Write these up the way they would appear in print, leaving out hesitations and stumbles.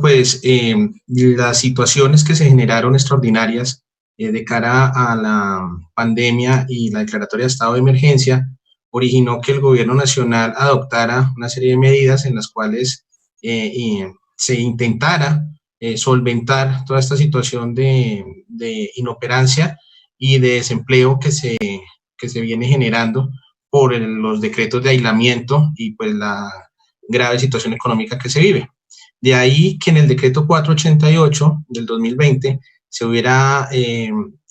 pues las situaciones que se generaron extraordinarias de cara a la pandemia y la declaratoria de estado de emergencia originó que el gobierno nacional adoptara una serie de medidas en las cuales se intentara solventar toda esta situación de inoperancia y de desempleo que se viene generando por los decretos de aislamiento y pues la grave situación económica que se vive. De ahí que en el decreto 488 del 2020 se hubiera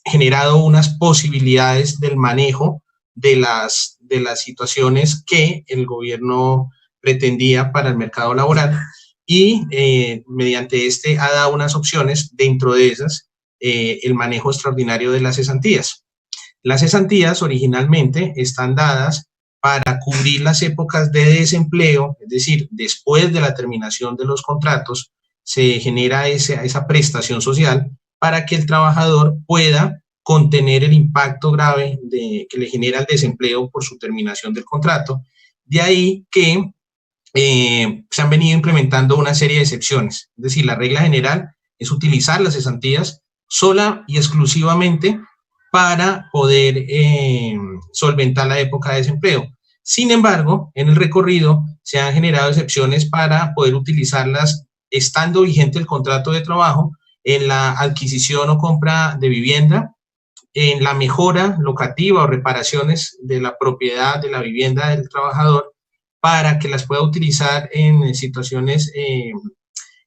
generado unas posibilidades del manejo de las situaciones que el gobierno pretendía para el mercado laboral y mediante este ha dado unas opciones, dentro de esas el manejo extraordinario de las cesantías. Las cesantías originalmente están dadas para cubrir las épocas de desempleo, es decir, después de la terminación de los contratos, se genera esa prestación social para que el trabajador pueda contener el impacto grave que le genera el desempleo por su terminación del contrato. De ahí que se han venido implementando una serie de excepciones, es decir, la regla general es utilizar las cesantías sola y exclusivamente para poder solventar la época de desempleo. Sin embargo, en el recorrido se han generado excepciones para poder utilizarlas estando vigente el contrato de trabajo en la adquisición o compra de vivienda, en la mejora locativa o reparaciones de la propiedad de la vivienda del trabajador para que las pueda utilizar en situaciones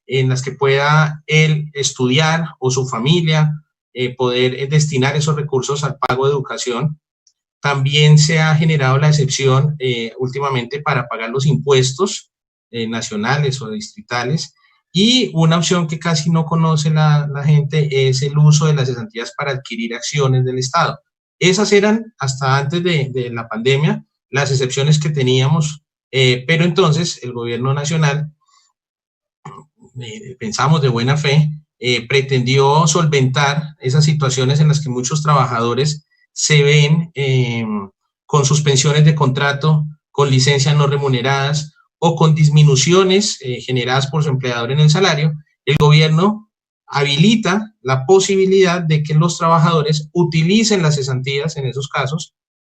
en las que pueda él estudiar o su familia poder destinar esos recursos al pago de educación. También se ha generado la excepción últimamente para pagar los impuestos nacionales o distritales, y una opción que casi no conoce la gente es el uso de las cesantías para adquirir acciones del Estado. Esas eran, hasta antes de la pandemia, las excepciones que teníamos, pero entonces el gobierno nacional, pensamos de buena fe, pretendió solventar esas situaciones en las que muchos trabajadores se ven con suspensiones de contrato, con licencias no remuneradas o con disminuciones generadas por su empleador en el salario. El gobierno habilita la posibilidad de que los trabajadores utilicen las cesantías en esos casos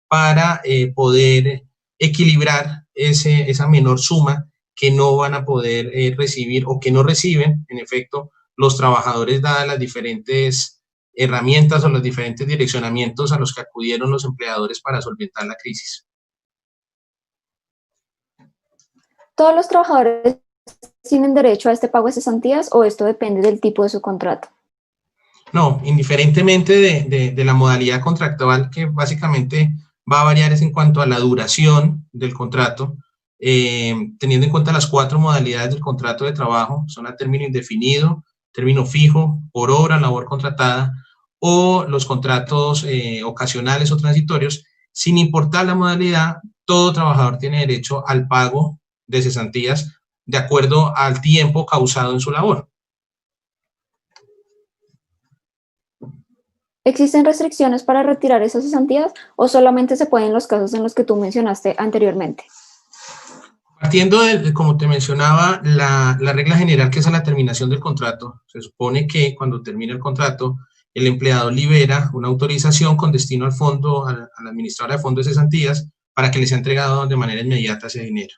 para poder equilibrar esa menor suma que no van a poder recibir o que no reciben, en efecto, los trabajadores, dadas las diferentes herramientas o los diferentes direccionamientos a los que acudieron los empleadores para solventar la crisis. ¿Todos los trabajadores tienen derecho a este pago de cesantías o esto depende del tipo de su contrato? No, indiferentemente de la modalidad contractual, que básicamente va a variar es en cuanto a la duración del contrato, teniendo en cuenta las 4 modalidades del contrato de trabajo, son a término indefinido, término fijo, por obra, labor contratada, o los contratos ocasionales o transitorios. Sin importar la modalidad, todo trabajador tiene derecho al pago de cesantías de acuerdo al tiempo causado en su labor. ¿Existen restricciones para retirar esas cesantías o solamente se pueden en los casos en los que tú mencionaste anteriormente? Partiendo de, como te mencionaba, la regla general que es a la terminación del contrato, se supone que cuando termina el contrato, el empleador libera una autorización con destino al fondo, a la administradora de fondo de cesantías, para que les sea entregado de manera inmediata ese dinero.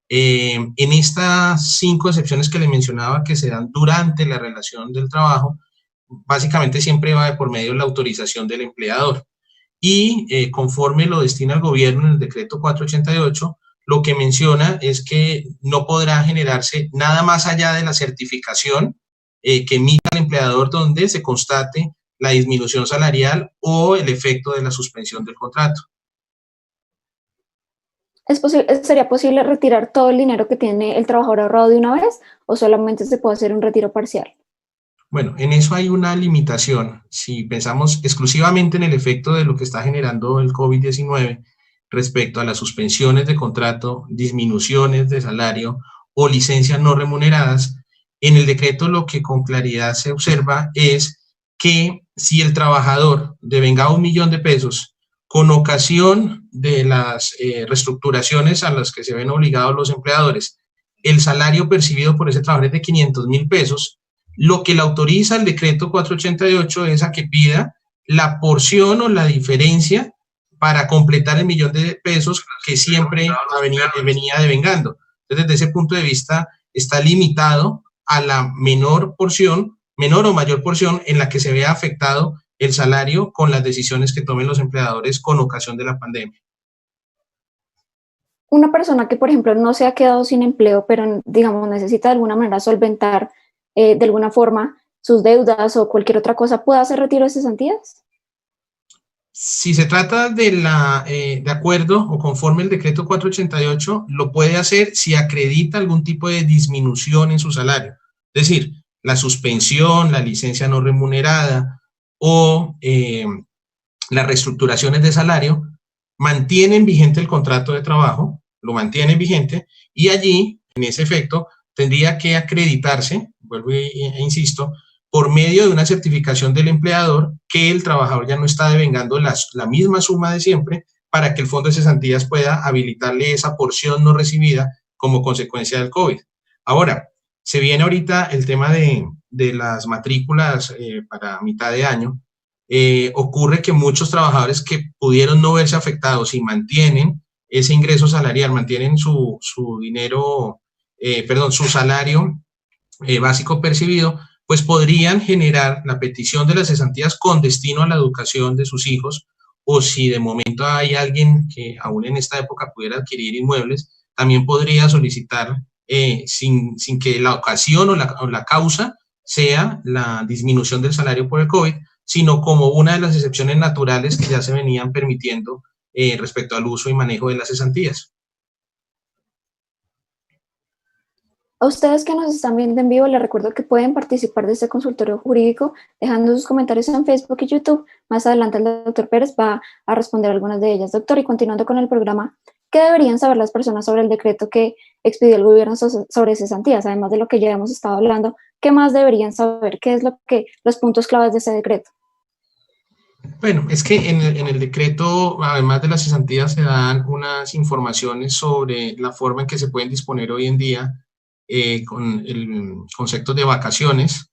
En estas 5 excepciones que le mencionaba que se dan durante la relación del trabajo, básicamente siempre va de por medio de la autorización del empleador. Y conforme lo destina el gobierno en el decreto 488, lo que menciona es que no podrá generarse nada más allá de la certificación que emita el empleador donde se constate la disminución salarial o el efecto de la suspensión del contrato. ¿Sería posible retirar todo el dinero que tiene el trabajador ahorrado de una vez o solamente se puede hacer un retiro parcial? Bueno, en eso hay una limitación. Si pensamos exclusivamente en el efecto de lo que está generando el COVID-19 respecto a las suspensiones de contrato, disminuciones de salario o licencias no remuneradas, en el decreto lo que con claridad se observa es que si el trabajador devenga 1 millón de pesos con ocasión de las reestructuraciones a las que se ven obligados los empleadores el salario percibido por ese trabajador es de 500.000 pesos, lo que le autoriza el decreto 488 es a que pida la porción o la diferencia para completar el 1.000.000 de pesos que siempre venía devengando. Entonces, desde ese punto de vista, está limitado a la menor o mayor porción en la que se vea afectado el salario con las decisiones que tomen los empleadores con ocasión de la pandemia. Una persona que, por ejemplo, no se ha quedado sin empleo, pero, digamos, necesita de alguna manera solventar de alguna forma sus deudas o cualquier otra cosa, ¿puede hacer retiro de cesantías? Si se trata de acuerdo o conforme el decreto 488, lo puede hacer si acredita algún tipo de disminución en su salario. Es decir, la suspensión, la licencia no remunerada o las reestructuraciones de salario mantienen vigente el contrato de trabajo, lo mantienen vigente, y allí, en ese efecto, tendría que acreditarse, vuelvo e insisto, por medio de una certificación del empleador que el trabajador ya no está devengando la misma suma de siempre para que el Fondo de Cesantías pueda habilitarle esa porción no recibida como consecuencia del COVID. Ahora, se viene ahorita el tema de las matrículas para mitad de año. Ocurre que muchos trabajadores que pudieron no verse afectados y mantienen ese ingreso salarial, mantienen su dinero, su salario básico percibido, pues podrían generar la petición de las cesantías con destino a la educación de sus hijos, o si de momento hay alguien que aún en esta época pudiera adquirir inmuebles, también podría solicitar sin que la ocasión o la causa sea la disminución del salario por el COVID, sino como una de las excepciones naturales que ya se venían permitiendo respecto al uso y manejo de las cesantías. A ustedes que nos están viendo en vivo, les recuerdo que pueden participar de este consultorio jurídico dejando sus comentarios en Facebook y YouTube. Más adelante el doctor Pérez va a responder algunas de ellas. Doctor, y continuando con el programa, ¿qué deberían saber las personas sobre el decreto que expidió el gobierno sobre cesantías? Además de lo que ya hemos estado hablando, ¿qué más deberían saber? ¿Qué es los puntos claves de ese decreto? Bueno, es que en el decreto, además de las cesantías, se dan unas informaciones sobre la forma en que se pueden disponer hoy en día con el concepto de vacaciones,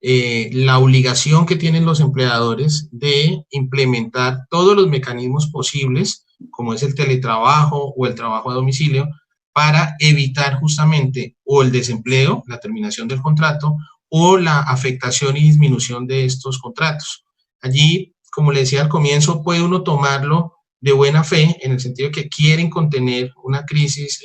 la obligación que tienen los empleadores de implementar todos los mecanismos posibles, como es el teletrabajo o el trabajo a domicilio, para evitar justamente o el desempleo, la terminación del contrato, o la afectación y disminución de estos contratos. Allí, como le decía al comienzo, puede uno tomarlo de buena fe, en el sentido de que quieren contener una crisis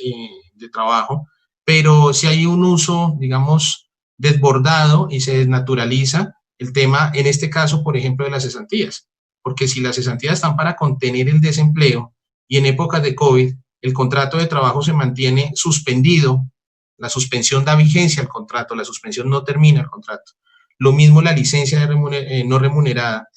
de trabajo, pero si hay un uso, digamos, desbordado y se desnaturaliza el tema, en este caso, por ejemplo, de las cesantías, porque si las cesantías están para contener el desempleo y en épocas de COVID el contrato de trabajo se mantiene suspendido, la suspensión da vigencia al contrato, la suspensión no termina el contrato. Lo mismo la licencia no remunerada.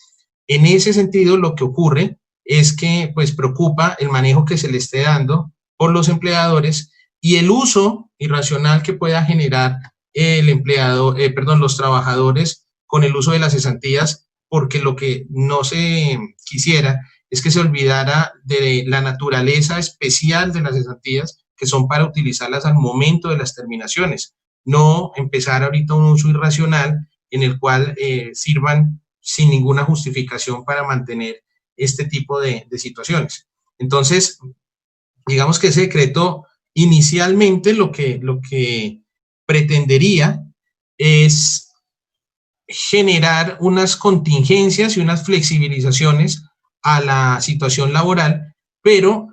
En ese sentido, lo que ocurre es que pues preocupa el manejo que se le esté dando por los empleadores y el uso irracional que pueda generar los trabajadores con el uso de las cesantías, porque lo que no se quisiera es que se olvidara de la naturaleza especial de las cesantías, que son para utilizarlas al momento de las terminaciones, no empezar ahorita un uso irracional en el cual sirvan sin ninguna justificación para mantener este tipo de situaciones. Entonces, digamos que ese decreto inicialmente lo que pretendería es generar unas contingencias y unas flexibilizaciones a la situación laboral, pero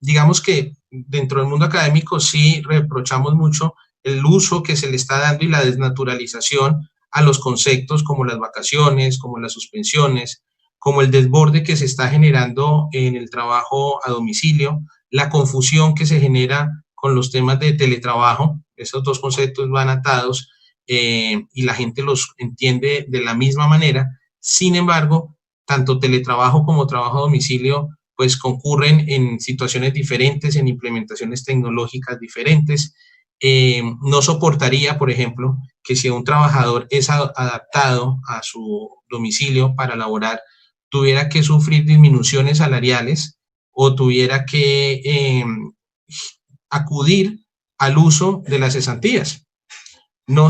digamos que dentro del mundo académico sí reprochamos mucho el uso que se le está dando y la desnaturalización a los conceptos como las vacaciones, como las suspensiones, como el desborde que se está generando en el trabajo a domicilio, la confusión que se genera con los temas de teletrabajo. Esos dos conceptos van atados y la gente los entiende de la misma manera. Sin embargo, tanto teletrabajo como trabajo a domicilio pues concurren en situaciones diferentes, en implementaciones tecnológicas diferentes. No soportaría, por ejemplo, que si un trabajador es adaptado a su domicilio para laborar, tuviera que sufrir disminuciones salariales o tuviera que acudir al uso de las cesantías. No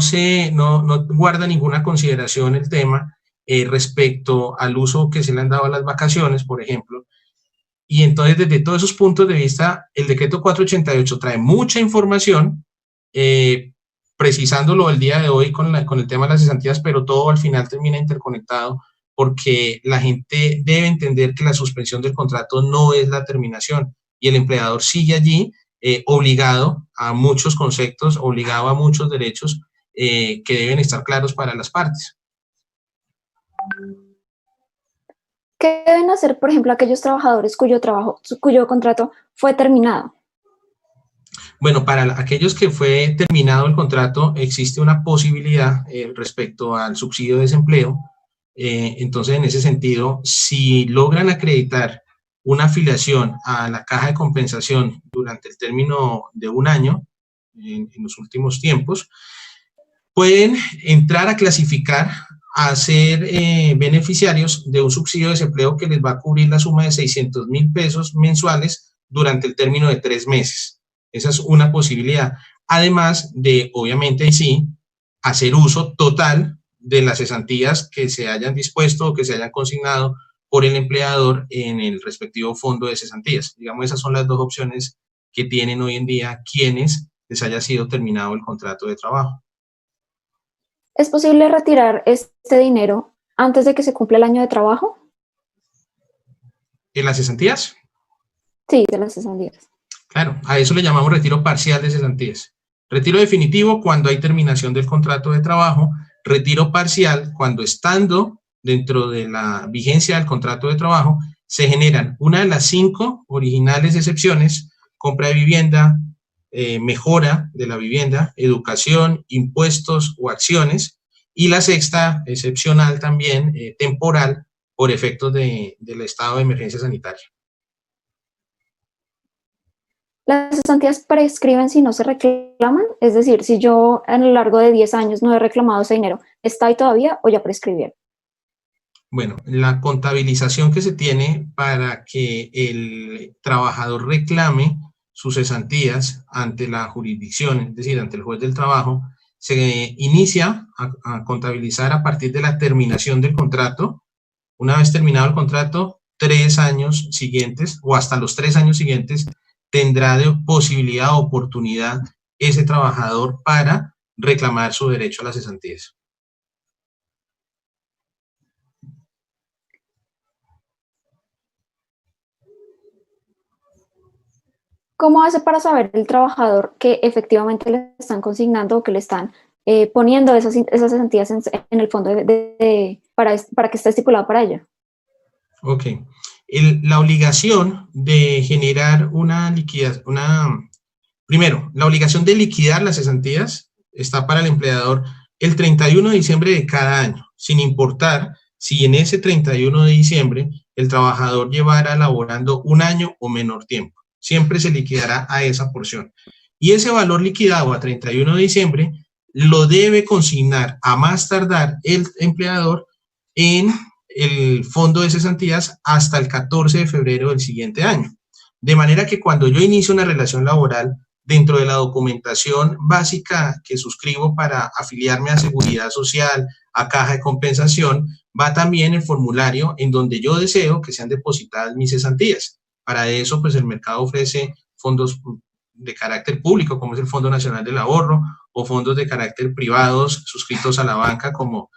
guarda ninguna consideración el tema respecto al uso que se le han dado a las vacaciones, por ejemplo. Y entonces, desde todos esos puntos de vista, el decreto 488 trae mucha información, precisándolo el día de hoy con el tema de las cesantías, pero todo al final termina interconectado, porque la gente debe entender que la suspensión del contrato no es la terminación, y el empleador sigue allí obligado a muchos conceptos, obligado a muchos derechos que deben estar claros para las partes. ¿Qué deben hacer, por ejemplo, aquellos trabajadores cuyo contrato fue terminado? Bueno, para aquellos que fue terminado el contrato, existe una posibilidad respecto al subsidio de desempleo. Entonces, en ese sentido, si logran acreditar una afiliación a la caja de compensación durante el término de un año, en los últimos tiempos, pueden entrar a clasificar a ser beneficiarios de un subsidio de desempleo que les va a cubrir la suma de 600.000 pesos mensuales durante el término de 3 meses. Esa es una posibilidad. Además de, obviamente, sí, hacer uso total de las cesantías que se hayan dispuesto o que se hayan consignado por el empleador en el respectivo fondo de cesantías. Digamos, esas son las dos opciones que tienen hoy en día quienes les haya sido terminado el contrato de trabajo. ¿Es posible retirar este dinero antes de que se cumpla el año de trabajo? ¿En las cesantías? Sí, de las cesantías. Claro, a eso le llamamos retiro parcial de cesantías. Retiro definitivo cuando hay terminación del contrato de trabajo, retiro parcial cuando, estando dentro de la vigencia del contrato de trabajo, se generan una de las 5 originales excepciones: compra de vivienda, mejora de la vivienda, educación, impuestos o acciones, y la sexta, excepcional también, temporal, por efectos del estado de emergencia sanitaria. ¿Las cesantías prescriben si no se reclaman? Es decir, si yo a lo largo de 10 años no he reclamado ese dinero, ¿está ahí todavía o ya prescribieron? Bueno, la contabilización que se tiene para que el trabajador reclame sus cesantías ante la jurisdicción, es decir, ante el juez del trabajo, se inicia a contabilizar a partir de la terminación del contrato. Una vez terminado el contrato, 3 años siguientes o hasta los 3 años siguientes tendrá de posibilidad o oportunidad ese trabajador para reclamar su derecho a las cesantías. ¿Cómo hace para saber el trabajador que efectivamente le están consignando o que le están poniendo esas cesantías en el fondo para que esté estipulado para ello? Ok. La obligación de generar una liquidación, primero, la obligación de liquidar las cesantías está para el empleador el 31 de diciembre de cada año, sin importar si en ese 31 de diciembre el trabajador llevara laborando un año o menor tiempo. Siempre se liquidará a esa porción. Y ese valor liquidado a 31 de diciembre lo debe consignar a más tardar el empleador en el fondo de cesantías hasta el 14 de febrero del siguiente año. De manera que cuando yo inicio una relación laboral, dentro de la documentación básica que suscribo para afiliarme a Seguridad Social, a Caja de Compensación, va también el formulario en donde yo deseo que sean depositadas mis cesantías. Para eso, pues el mercado ofrece fondos de carácter público, como es el Fondo Nacional del Ahorro, o fondos de carácter privados suscritos a la banca, como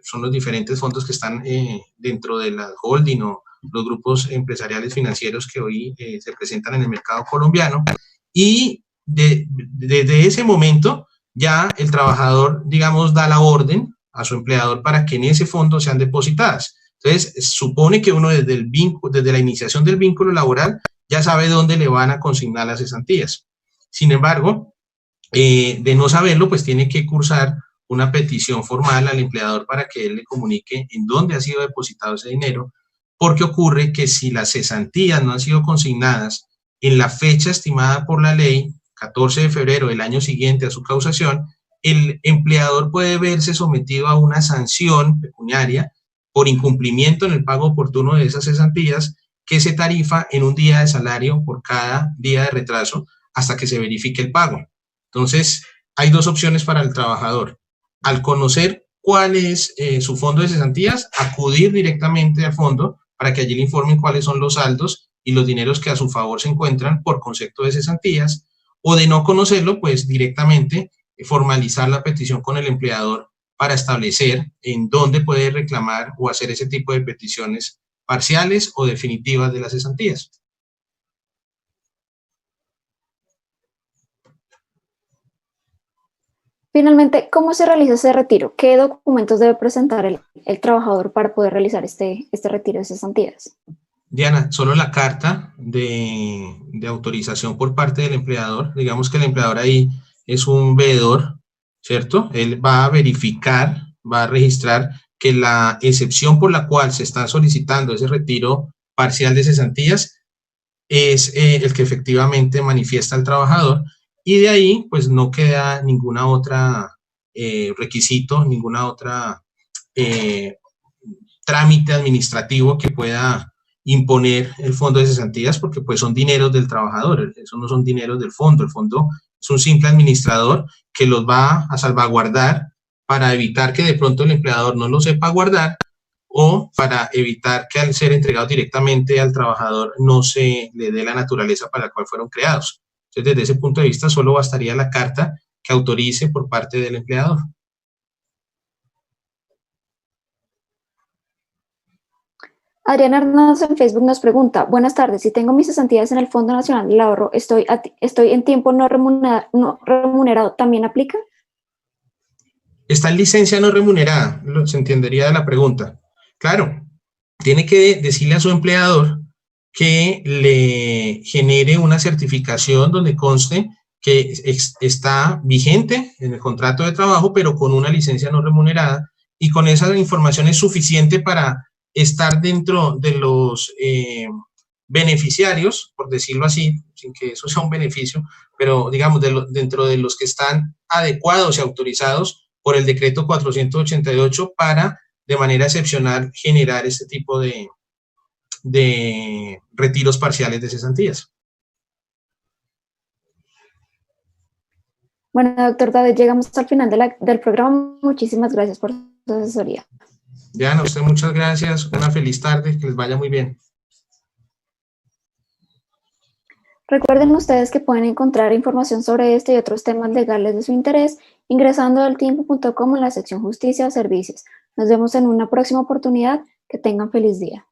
son los diferentes fondos que están dentro de la holding o los grupos empresariales financieros que hoy se presentan en el mercado colombiano. Y desde ese momento ya el trabajador, digamos, da la orden a su empleador para que en ese fondo sean depositadas. Entonces, supone que uno desde la iniciación del vínculo laboral ya sabe dónde le van a consignar las cesantías. Sin embargo, de no saberlo, pues tiene que cursar una petición formal al empleador para que él le comunique en dónde ha sido depositado ese dinero, porque ocurre que si las cesantías no han sido consignadas en la fecha estimada por la ley, 14 de febrero del año siguiente a su causación, el empleador puede verse sometido a una sanción pecuniaria por incumplimiento en el pago oportuno de esas cesantías, que se tarifa en un día de salario por cada día de retraso, hasta que se verifique el pago. Entonces, hay dos opciones para el trabajador. Al conocer cuál es su fondo de cesantías, acudir directamente al fondo para que allí le informen cuáles son los saldos y los dineros que a su favor se encuentran por concepto de cesantías, o de no conocerlo, pues directamente formalizar la petición con el empleador para establecer en dónde puede reclamar o hacer ese tipo de peticiones parciales o definitivas de las cesantías. Finalmente, ¿cómo se realiza ese retiro? ¿Qué documentos debe presentar el trabajador para poder realizar este retiro de cesantías? Diana, solo la carta de autorización por parte del empleador. Digamos que el empleador ahí es un veedor, ¿cierto? Él va a verificar, va a registrar que la excepción por la cual se está solicitando ese retiro parcial de cesantías es el que efectivamente manifiesta el trabajador, y de ahí pues no queda ninguna otra requisito, ninguna otra trámite administrativo que pueda imponer el fondo de cesantías, porque pues son dineros del trabajador, eso no son dineros del fondo. El fondo es un simple administrador que los va a salvaguardar para evitar que de pronto el empleador no lo sepa guardar, o para evitar que al ser entregado directamente al trabajador no se le dé la naturaleza para la cual fueron creados. Entonces, desde ese punto de vista, solo bastaría la carta que autorice por parte del empleador. Adriana Hernández en Facebook nos pregunta: buenas tardes, si tengo mis cesantías en el Fondo Nacional del Ahorro, ¿estoy en tiempo no remunerado, ¿también aplica? Está en licencia no remunerada, se entendería de la pregunta. Claro, tiene que decirle a su empleador que le genere una certificación donde conste que está vigente en el contrato de trabajo, pero con una licencia no remunerada, y con esa información es suficiente para estar dentro de los beneficiarios, por decirlo así, sin que eso sea un beneficio, pero digamos dentro de los que están adecuados y autorizados por el decreto 488 para, de manera excepcional, generar este tipo de retiros parciales de cesantías. Bueno, doctor David, llegamos al final del programa. Muchísimas gracias por su asesoría. Diana, a usted muchas gracias. Una feliz tarde, que les vaya muy bien. Recuerden ustedes que pueden encontrar información sobre este y otros temas legales de su interés ingresando a eltiempo.com en la sección Justicia o Servicios. Nos vemos en una próxima oportunidad. Que tengan feliz día.